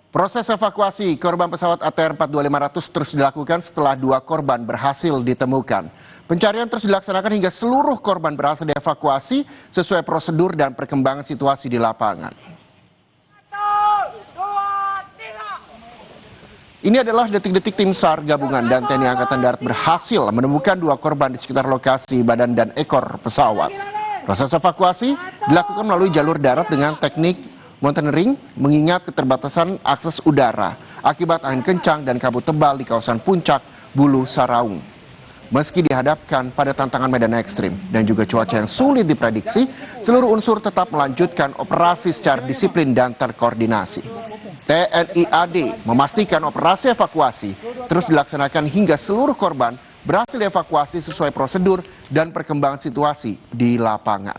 Proses evakuasi korban pesawat ATR 42500 terus dilakukan setelah 2 korban berhasil ditemukan. Pencarian terus dilaksanakan hingga seluruh korban berhasil dievakuasi sesuai prosedur dan perkembangan situasi di lapangan. Ini adalah detik-detik tim SAR gabungan dan TNI Angkatan Darat berhasil menemukan 2 korban di sekitar lokasi badan dan ekor pesawat. Proses evakuasi dilakukan melalui jalur darat dengan teknik mountaineering mengingat keterbatasan akses udara akibat angin kencang dan kabut tebal di kawasan puncak Bulu Saraung. Meski dihadapkan pada tantangan medan ekstrim dan juga cuaca yang sulit diprediksi, seluruh unsur tetap melanjutkan operasi secara disiplin dan terkoordinasi. TNI AD memastikan operasi evakuasi terus dilaksanakan hingga seluruh korban berhasil dievakuasi sesuai prosedur dan perkembangan situasi di lapangan.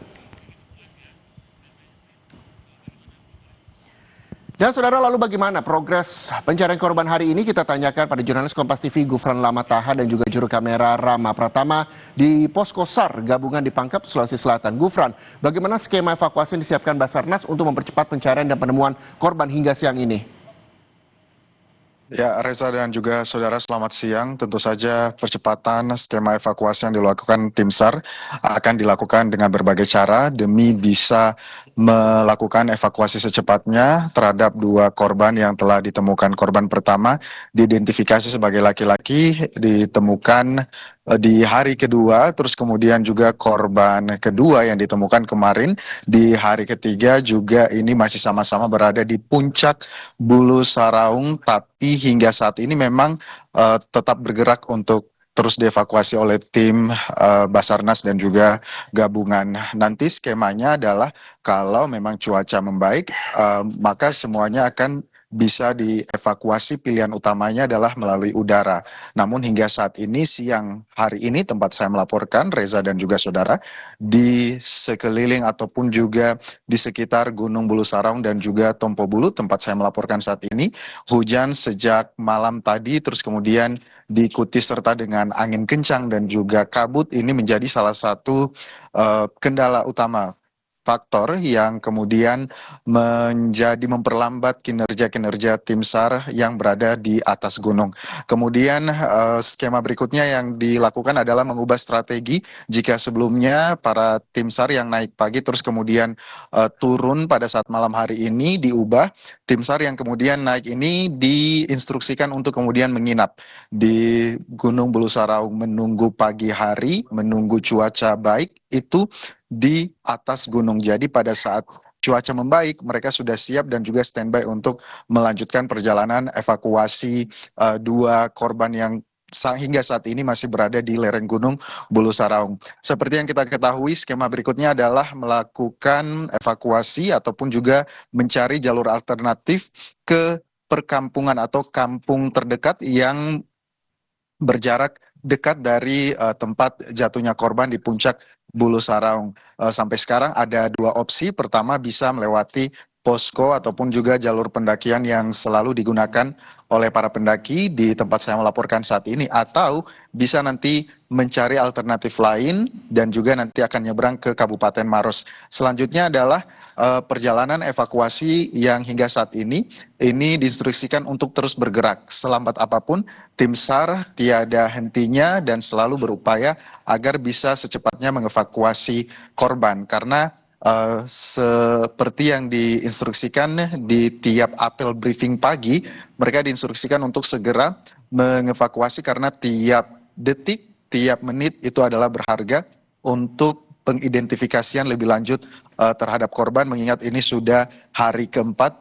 Dan saudara, lalu bagaimana progres pencarian korban hari ini? Kita tanyakan pada jurnalis Kompas TV Gufran Lamataha dan juga juru kamera Rama Pratama di Posko SAR gabungan di Pangkep, Sulawesi Selatan. Gufran, bagaimana skema evakuasi yang disiapkan Basarnas untuk mempercepat pencarian dan penemuan korban hingga siang ini? Ya, Reza dan juga saudara, selamat siang. Tentu saja percepatan skema evakuasi yang dilakukan tim SAR akan dilakukan dengan berbagai cara demi bisa melakukan evakuasi secepatnya terhadap 2 korban yang telah ditemukan. Korban pertama diidentifikasi sebagai laki-laki, ditemukan di hari kedua, terus kemudian juga korban kedua yang ditemukan kemarin di hari ketiga juga ini masih sama-sama berada di puncak Bulu Saraung, tapi hingga saat ini memang tetap bergerak untuk terus dievakuasi oleh tim Basarnas dan juga gabungan. Nanti skemanya adalah kalau memang cuaca membaik, maka semuanya akan bisa dievakuasi. Pilihan utamanya adalah melalui udara. Namun hingga saat ini, siang hari ini tempat saya melaporkan, Reza dan juga saudara, di sekeliling ataupun juga di sekitar Gunung Bulu Saraung dan juga Tompo Bulu, tempat saya melaporkan saat ini, hujan sejak malam tadi, terus kemudian diikuti serta dengan angin kencang dan juga kabut. Ini menjadi salah satu kendala utama, faktor yang kemudian menjadi memperlambat kinerja tim SAR yang berada di atas gunung. Kemudian skema berikutnya yang dilakukan adalah mengubah strategi. Jika sebelumnya para tim SAR yang naik pagi terus kemudian turun pada saat malam hari ini, diubah tim SAR yang kemudian naik ini diinstruksikan untuk kemudian menginap di Gunung Bulu Saraung, menunggu pagi hari, menunggu cuaca baik itu di atas gunung. Jadi pada saat cuaca membaik, mereka sudah siap dan juga standby untuk melanjutkan perjalanan evakuasi 2 korban yang hingga saat ini masih berada di lereng Gunung Bulu Saraung. Seperti yang kita ketahui, skema berikutnya adalah melakukan evakuasi ataupun juga mencari jalur alternatif ke perkampungan atau kampung terdekat yang berjarak dekat dari tempat jatuhnya korban di puncak Bulu Saraung. Sampai sekarang ada 2 opsi. Pertama, bisa melewati posko ataupun juga jalur pendakian yang selalu digunakan oleh para pendaki di tempat saya melaporkan saat ini, atau bisa nanti mencari alternatif lain dan juga nanti akan nyebrang ke Kabupaten Maros. Selanjutnya adalah perjalanan evakuasi yang hingga saat ini diinstruksikan untuk terus bergerak. Selambat apapun, tim SAR tiada hentinya dan selalu berupaya agar bisa secepatnya mengevakuasi korban. Karena seperti yang diinstruksikan di tiap apel briefing pagi, mereka diinstruksikan untuk segera mengevakuasi karena tiap detik, tiap menit itu adalah berharga untuk pengidentifikasian lebih lanjut terhadap korban, mengingat ini sudah hari keempat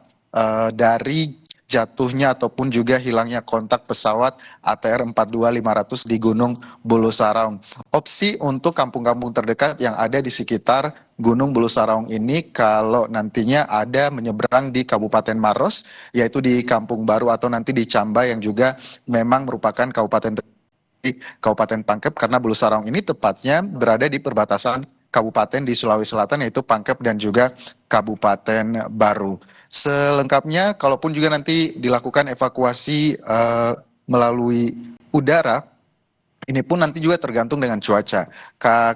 dari jatuhnya ataupun juga hilangnya kontak pesawat ATR 42500 di Gunung Bulu Saraung. Opsi untuk kampung-kampung terdekat yang ada di sekitar Gunung Bulu Saraung ini, kalau nantinya ada menyeberang di Kabupaten Maros, yaitu di Kampung Baru atau nanti di Camba yang juga memang merupakan Kabupaten Pangkep, karena Bulu Saraung ini tepatnya berada di perbatasan kabupaten di Sulawesi Selatan, yaitu Pangkep dan juga Kabupaten Baru. Selengkapnya, kalaupun juga nanti dilakukan evakuasi melalui udara, Ini pun nanti juga tergantung dengan cuaca.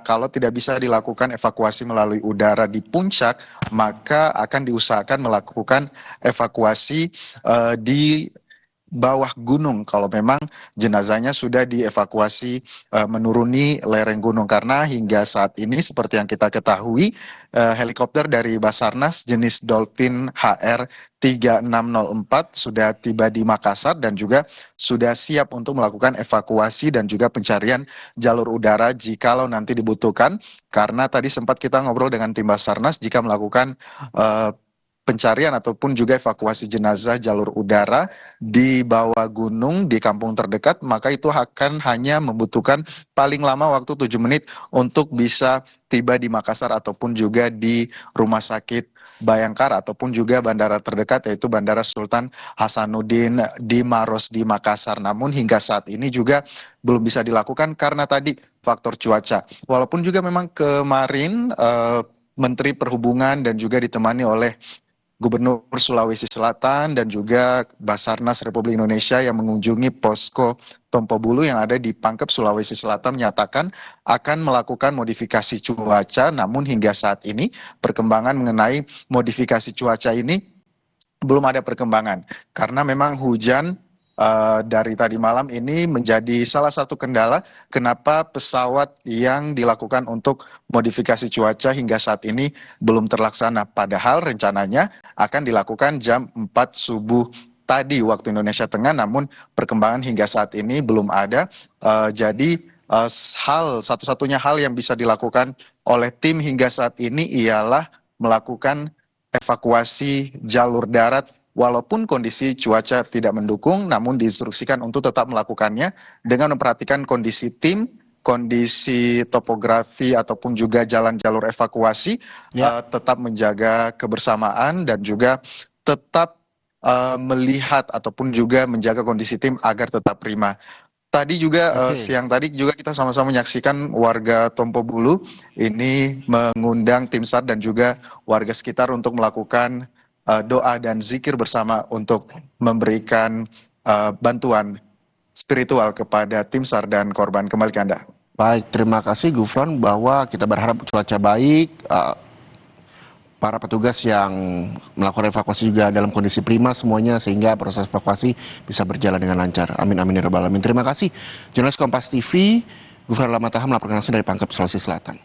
Kalau tidak bisa dilakukan evakuasi melalui udara di puncak, maka akan diusahakan melakukan evakuasi di bawah gunung kalau memang jenazahnya sudah dievakuasi menuruni lereng gunung, karena hingga saat ini seperti yang kita ketahui helikopter dari Basarnas jenis Dolphin HR 3604 sudah tiba di Makassar dan juga sudah siap untuk melakukan evakuasi dan juga pencarian jalur udara jikalau nanti dibutuhkan, karena tadi sempat kita ngobrol dengan tim Basarnas jika melakukan pencarian ataupun juga evakuasi jenazah jalur udara di bawah gunung di kampung terdekat, maka itu akan hanya membutuhkan paling lama waktu 7 menit untuk bisa tiba di Makassar ataupun juga di Rumah Sakit Bayangkara ataupun juga bandara terdekat yaitu Bandara Sultan Hasanuddin di Maros di Makassar. Namun hingga saat ini juga belum bisa dilakukan karena tadi faktor cuaca. Walaupun juga memang kemarin Menteri Perhubungan dan juga ditemani oleh Gubernur Sulawesi Selatan dan juga Basarnas Republik Indonesia yang mengunjungi posko Tompo Bulu yang ada di Pangkep, Sulawesi Selatan menyatakan akan melakukan modifikasi cuaca, namun hingga saat ini perkembangan mengenai modifikasi cuaca ini belum ada perkembangan karena memang hujan dari tadi malam ini menjadi salah satu kendala kenapa pesawat yang dilakukan untuk modifikasi cuaca hingga saat ini belum terlaksana. Padahal rencananya akan dilakukan jam 4 subuh tadi waktu Indonesia Tengah, namun perkembangan hingga saat ini belum ada. Jadi satu-satunya hal yang bisa dilakukan oleh tim hingga saat ini ialah melakukan evakuasi jalur darat. Walaupun kondisi cuaca tidak mendukung, namun diinstruksikan untuk tetap melakukannya dengan memperhatikan kondisi tim, kondisi topografi ataupun juga jalan jalur evakuasi, tetap menjaga kebersamaan dan juga tetap melihat ataupun juga menjaga kondisi tim agar tetap prima. Tadi juga siang tadi juga kita sama-sama menyaksikan warga Tompo Bulu ini mengundang tim SAR dan juga warga sekitar untuk melakukan doa dan zikir bersama untuk memberikan bantuan spiritual kepada tim SAR dan korban. Kembali ke Anda. Baik, terima kasih Gufron, bahwa kita berharap cuaca baik, para petugas yang melakukan evakuasi juga dalam kondisi prima semuanya, sehingga proses evakuasi bisa berjalan dengan lancar. Amin amin ya rabbal alamin. Terima kasih. Jurnalis Kompas TV Gufron Lamataham melaporkan langsung dari Pangkep, Sulawesi Selatan.